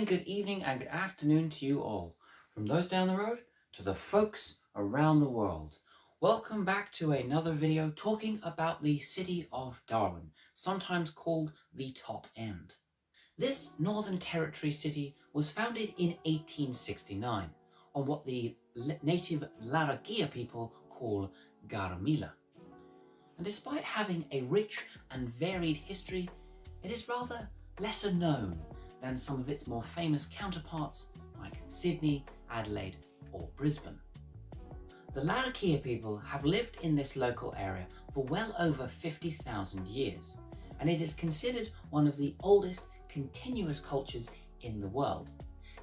morning, good evening, and good afternoon to you all, from those down the road to the folks around the world. Welcome back to another video talking about the city of Darwin, sometimes called the Top End. This Northern Territory city was founded in 1869 on what the native Larrakia people call Garamila. And despite having a rich and varied history, it is rather lesser known than some of its more famous counterparts like Sydney, Adelaide or Brisbane. The Larrakia people have lived in this local area for well over 50,000 years, and it is considered one of the oldest continuous cultures in the world,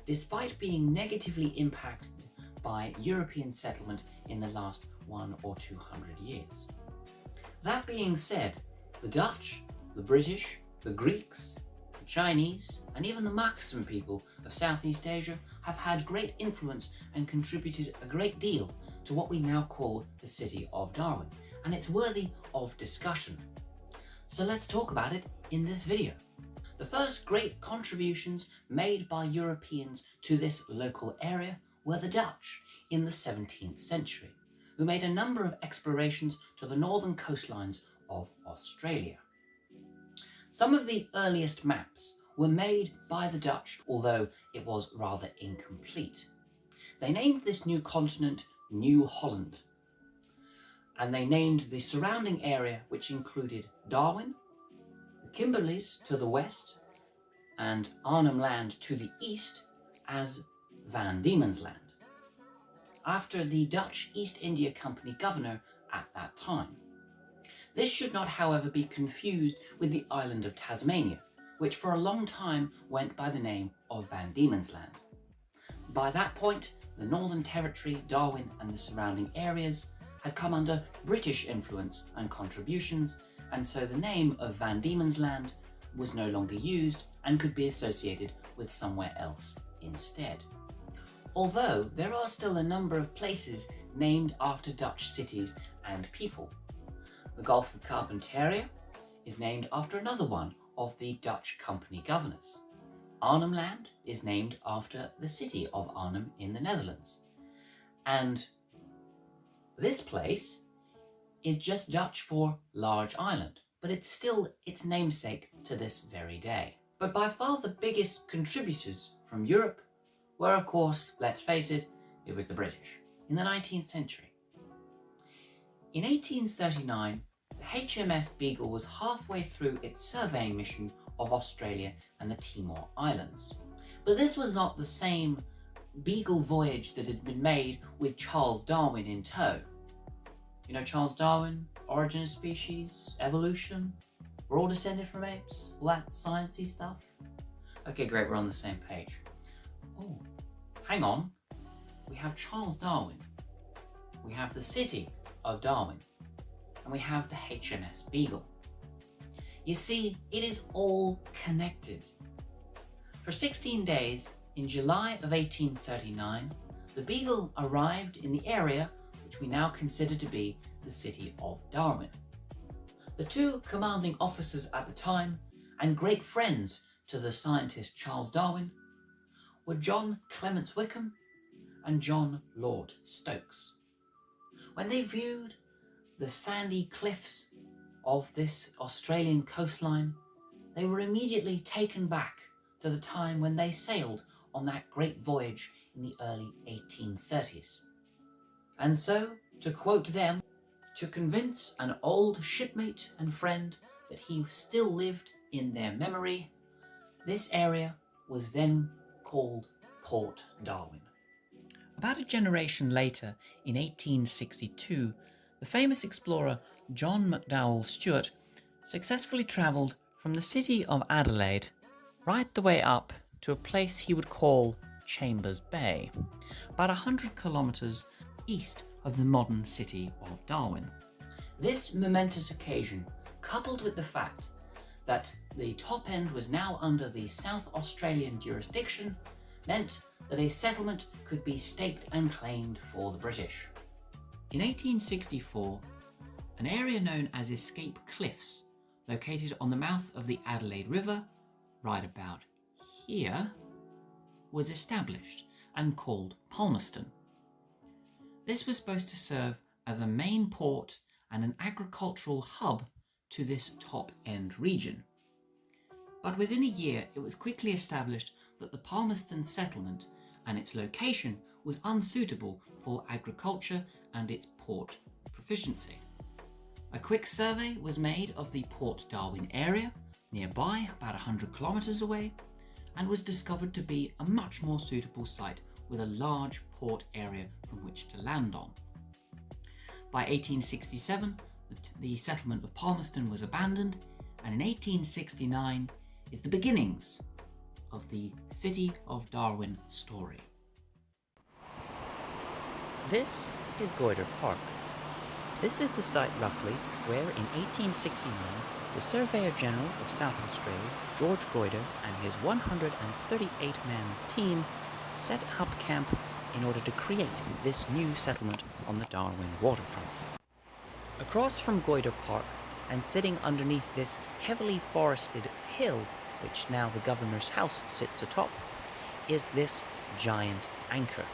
despite being negatively impacted by European settlement in the last 100 or 200 years. That being said, the Dutch, the British, the Greeks, the Chinese, and even the Moccasin people of Southeast Asia have had great influence and contributed a great deal to what we now call the city of Darwin, and it's worthy of discussion. So let's talk about it in this video. The first great contributions made by Europeans to this local area were the Dutch in the 17th century, who made a number of explorations to the northern coastlines of Australia. Some of the earliest maps were made by the Dutch, although it was rather incomplete. They named this new continent New Holland, and they named the surrounding area, which included Darwin, the Kimberleys to the west, and Arnhem Land to the east, as Van Diemen's Land, after the Dutch East India Company governor at that time. This should not, however, be confused with the island of Tasmania, which for a long time went by the name of Van Diemen's Land. By that point, the Northern Territory, Darwin and the surrounding areas had come under British influence and contributions, and so the name of Van Diemen's Land was no longer used and could be associated with somewhere else instead. Although there are still a number of places named after Dutch cities and people. The Gulf of Carpentaria is named after another one of the Dutch company governors. Arnhem Land is named after the city of Arnhem in the Netherlands. And this place is just Dutch for large island, but it's still its namesake to this very day. But by far the biggest contributors from Europe were, of course, let's face it, it was the British in the 19th century. In 1839, the HMS Beagle was halfway through its surveying mission of Australia and the Timor Islands. But this was not the same Beagle voyage that had been made with Charles Darwin in tow. You know Charles Darwin, origin of species, evolution, we're all descended from apes, all that sciencey stuff? Okay, great, we're on the same page. Oh, hang on, we have Charles Darwin, we have the city of Darwin, and we have the HMS Beagle. You see, it is all connected. For 16 days, in July of 1839, the Beagle arrived in the area which we now consider to be the city of Darwin. The two commanding officers at the time, and great friends to the scientist Charles Darwin, were John Clements Wickham and John Lord Stokes. When they viewed the sandy cliffs of this Australian coastline, they were immediately taken back to the time when they sailed on that great voyage in the early 1830s. And so, to quote them, to convince an old shipmate and friend that he still lived in their memory, this area was then called Port Darwin. About a generation later, in 1862, the famous explorer John McDowell Stuart successfully travelled from the city of Adelaide right the way up to a place he would call Chambers Bay, about 100 kilometres east of the modern city of Darwin. This momentous occasion, coupled with the fact that the Top End was now under the South Australian jurisdiction, meant that a settlement could be staked and claimed for the British. In 1864, an area known as Escape Cliffs, located on the mouth of the Adelaide River, right about here, was established and called Palmerston. This was supposed to serve as a main port and an agricultural hub to this top-end region. But within a year, it was quickly established that the Palmerston settlement and its location was unsuitable for agriculture and its port proficiency. A quick survey was made of the Port Darwin area, nearby, about 100 kilometres away, and was discovered to be a much more suitable site with a large port area from which to land on. By 1867, the settlement of Palmerston was abandoned, and in 1869 is the beginnings of the City of Darwin story. This is Goyder Park. This is the site roughly where in 1869 the Surveyor General of South Australia, George Goyder, and his 138-man team set up camp in order to create this new settlement on the Darwin waterfront. Across from Goyder Park, and sitting underneath this heavily forested hill, which now the governor's house sits atop, is this giant anchor.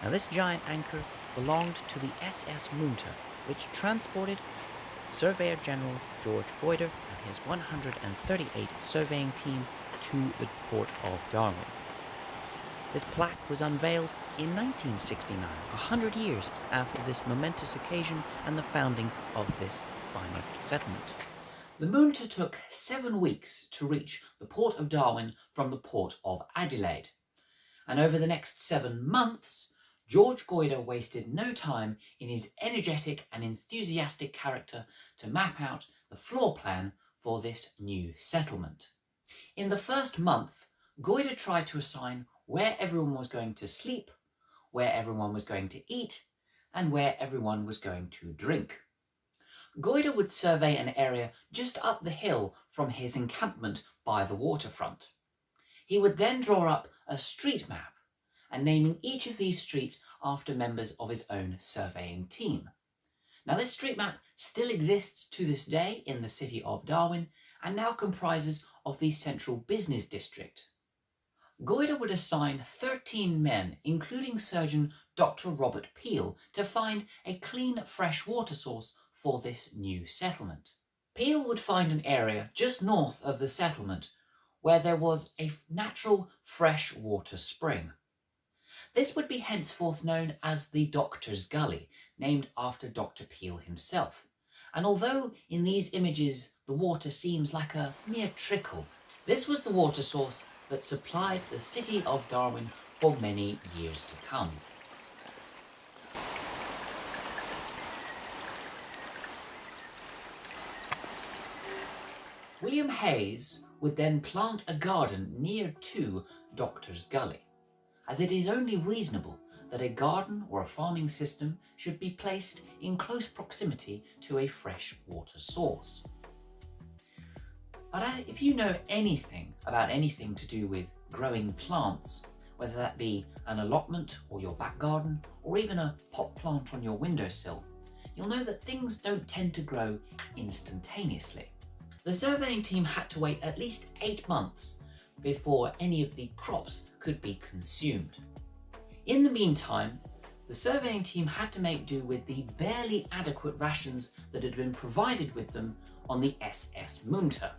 Now this giant anchor belonged to the SS Munter, which transported Surveyor General George Goyder and his 138 surveying team to the port of Darwin. This plaque was unveiled in 1969, 100 years after this momentous occasion and the founding of this final settlement. The Munter took 7 weeks to reach the port of Darwin from the port of Adelaide, and over the next 7 months, George Goyder wasted no time in his energetic and enthusiastic character to map out the floor plan for this new settlement. In the first month, Goyder tried to assign where everyone was going to sleep, where everyone was going to eat, and where everyone was going to drink. Goyder would survey an area just up the hill from his encampment by the waterfront. He would then draw up a street map and naming each of these streets after members of his own surveying team. Now this street map still exists to this day in the city of Darwin and now comprises of the central business district. Goyder would assign 13 men, including surgeon Dr. Robert Peel, to find a clean, fresh water source for this new settlement. Peel would find an area just north of the settlement where there was a natural fresh water spring. This would be henceforth known as the Doctor's Gully, named after Dr. Peel himself. And although in these images the water seems like a mere trickle, this was the water source that supplied the city of Darwin for many years to come. William Hayes would then plant a garden near to Doctor's Gully, as it is only reasonable that a garden or a farming system should be placed in close proximity to a fresh water source. But if you know anything about anything to do with growing plants, whether that be an allotment or your back garden, or even a pot plant on your windowsill, you'll know that things don't tend to grow instantaneously. The surveying team had to wait at least 8 months before any of the crops could be consumed. In the meantime, the surveying team had to make do with the barely adequate rations that had been provided with them on the SS Munter.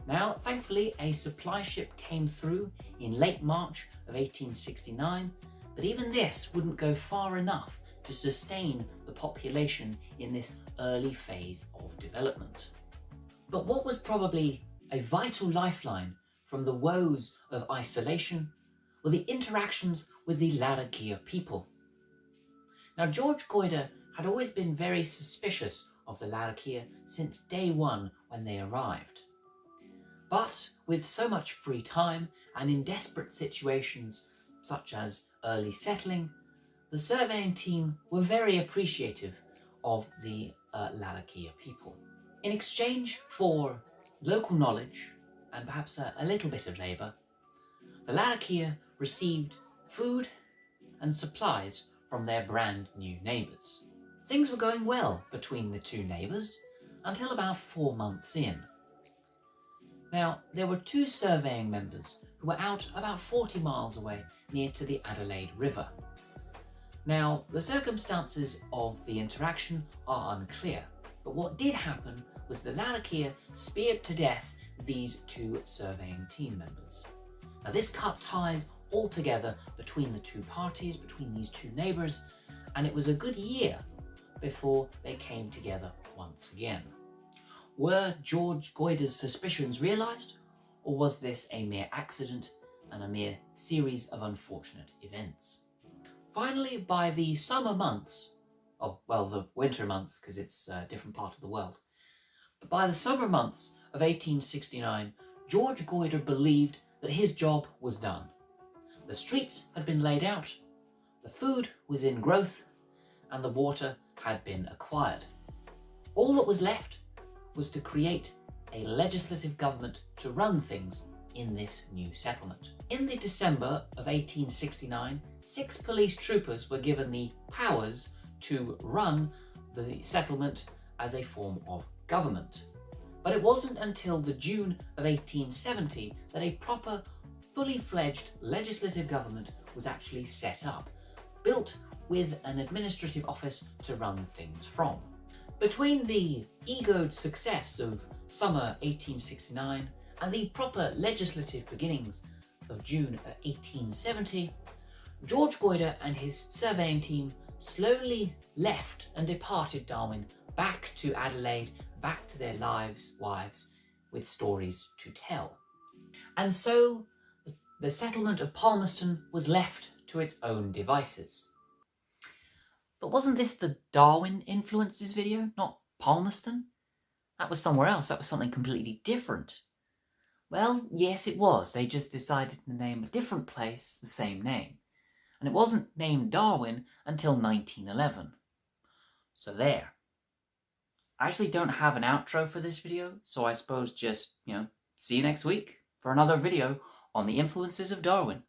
Now, thankfully, a supply ship came through in late March of 1869, but even this wouldn't go far enough to sustain the population in this early phase of development. But what was probably a vital lifeline from the woes of isolation were the interactions with the Larrakia people. Now, George Goyder had always been very suspicious of the Larrakia since day one when they arrived. But with so much free time and in desperate situations such as early settling, the surveying team were very appreciative of the Larrakia people. In exchange for local knowledge and perhaps a little bit of labour, the Larrakia received food and supplies from their brand new neighbours. Things were going well between the two neighbours until about 4 months in. Now, there were 2 surveying members who were out about 40 miles away near to the Adelaide River. Now, the circumstances of the interaction are unclear, but what did happen was the Larakia speared to death these two surveying team members. Now, this cut ties altogether between the two parties, between these two neighbours, and it was a good year before they came together once again. Were George Goyder's suspicions realised, or was this a mere accident and a mere series of unfortunate events? Finally, by the summer months, the winter months because it's a different part of the world, but by the summer months of 1869, George Goyder believed that his job was done. The streets had been laid out, the food was in growth, and the water had been acquired. All that was left was to create a legislative government to run things in this new settlement. In the December of 1869, 6 police troopers were given the powers to run the settlement as a form of government. But it wasn't until the June of 1870 that a proper, fully fledged legislative government was actually set up, built with an administrative office to run things from. Between the egoed success of summer 1869 and the proper legislative beginnings of June 1870, George Goyder and his surveying team slowly left and departed Darwin back to Adelaide, back to their wives, with stories to tell. And so the settlement of Palmerston was left to its own devices. But wasn't this the Darwin influences video, not Palmerston? That was somewhere else, that was something completely different. Well, yes it was, they just decided to name a different place the same name. And it wasn't named Darwin until 1911. So there. I actually don't have an outro for this video, so I suppose just, see you next week for another video on the influences of Darwin.